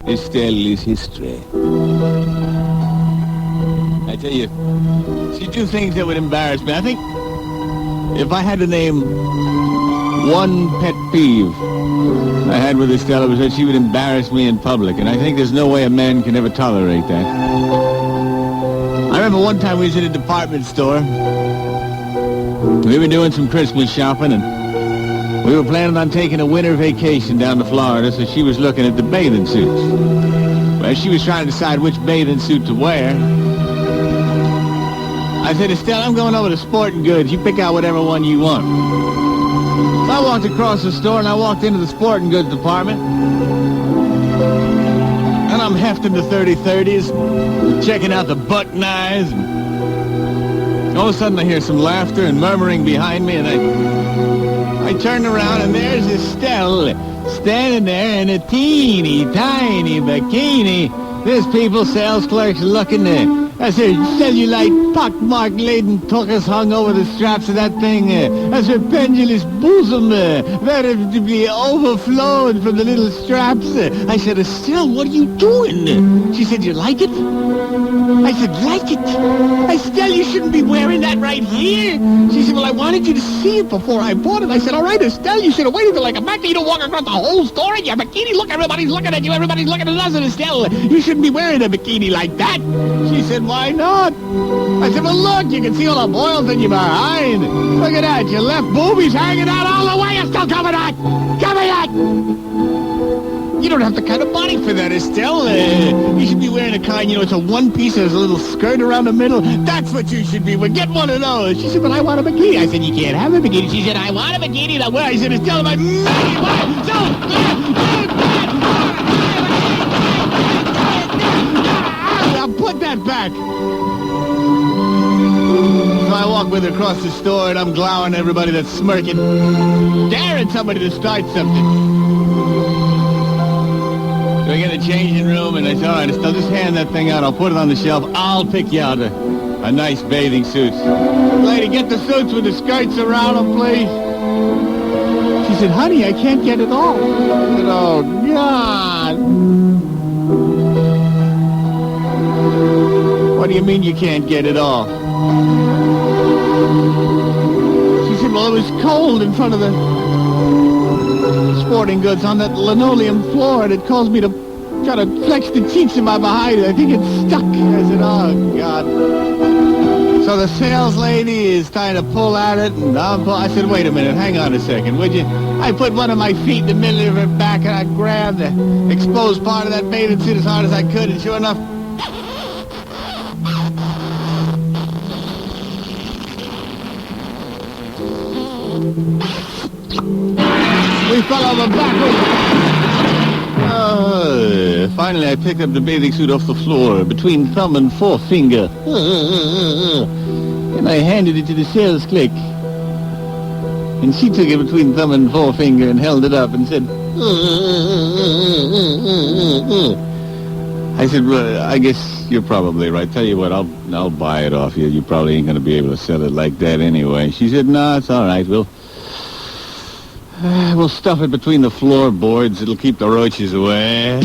Estelle is history. I tell you, she do things that would embarrass me. I think if I had to name one pet peeve I had with Estelle, it was that she would embarrass me in public, and I think there's no way a man can ever tolerate that. I remember one time we was in a department store. We were doing some Christmas shopping, and we were planning on taking a winter vacation down to Florida, so she was looking at the bathing suits. Well, she was trying to decide which bathing suit to wear. I said, Estelle, I'm going over to Sporting Goods. You pick out whatever one you want. So I walked across the store, and I walked into the Sporting Goods department. And I'm hefting the 30-30s, checking out the buck knives. And all of a sudden, I hear some laughter and murmuring behind me, and I turned around, and there's Estelle standing there in a teeny tiny bikini. This people sales clerk's looking there. That's her cellulite, pockmark-laden tuckers hung over the straps of that thing. That's her pendulous bosom, veritably overflowed from the little straps. I said, Estelle, what are you doing? She said, you like it? I said, like it? Estelle, you shouldn't be wearing that right here. She said, well, I wanted you to see it before I bought it. I said, all right, Estelle, you should have waited till I got back. You don't walk across the whole store in your bikini. Look, everybody's looking at you. Everybody's looking at us. And Estelle, you shouldn't be wearing a bikini like that. She said, why not? I said, well, look, you can see all the boils in your behind. Look at that. Your left boobie's hanging out all the way. You're still coming out. Coming out. You don't have the kind of body for that, Estelle. You should be wearing a kind, it's a one piece, there's a little skirt around the middle. That's what you should be wearing. Get one of those. She said, but I want a bikini. I said, you can't have a bikini. She said, I want a bikini to wear. I said, Estelle, my I'll put that back. So I walk with her across the store, and I'm glowering at everybody that's smirking, daring somebody to start something. So I get a changing room, and I said, all right, Estelle, just hand that thing out. I'll put it on the shelf. I'll pick you out a nice bathing suit. Lady, get the suits with the skirts around them, please. She said, honey, I can't get it all. I said, oh, God. What do you mean you can't get it all? She said, well, it was cold in front of the Sporting Goods on that linoleum floor, and it caused me to try to flex the cheeks in my behind. I think it's stuck. I said, oh, God. So the sales lady is trying to pull at it, and I said, wait a minute, hang on a second, would you? I put one of my feet in the middle of her back, and I grabbed the exposed part of that bathing suit as hard as I could, and sure enough, we fell over backwards. Finally, I picked up the bathing suit off the floor between thumb and forefinger. And I handed it to the sales clerk. And she took it between thumb and forefinger and held it up and said, I said, well, I guess you're probably right. Tell you what, I'll buy it off you. You probably ain't going to be able to sell it like that anyway. She said, no, it's all right. We'll stuff it between the floorboards. It'll keep the roaches away.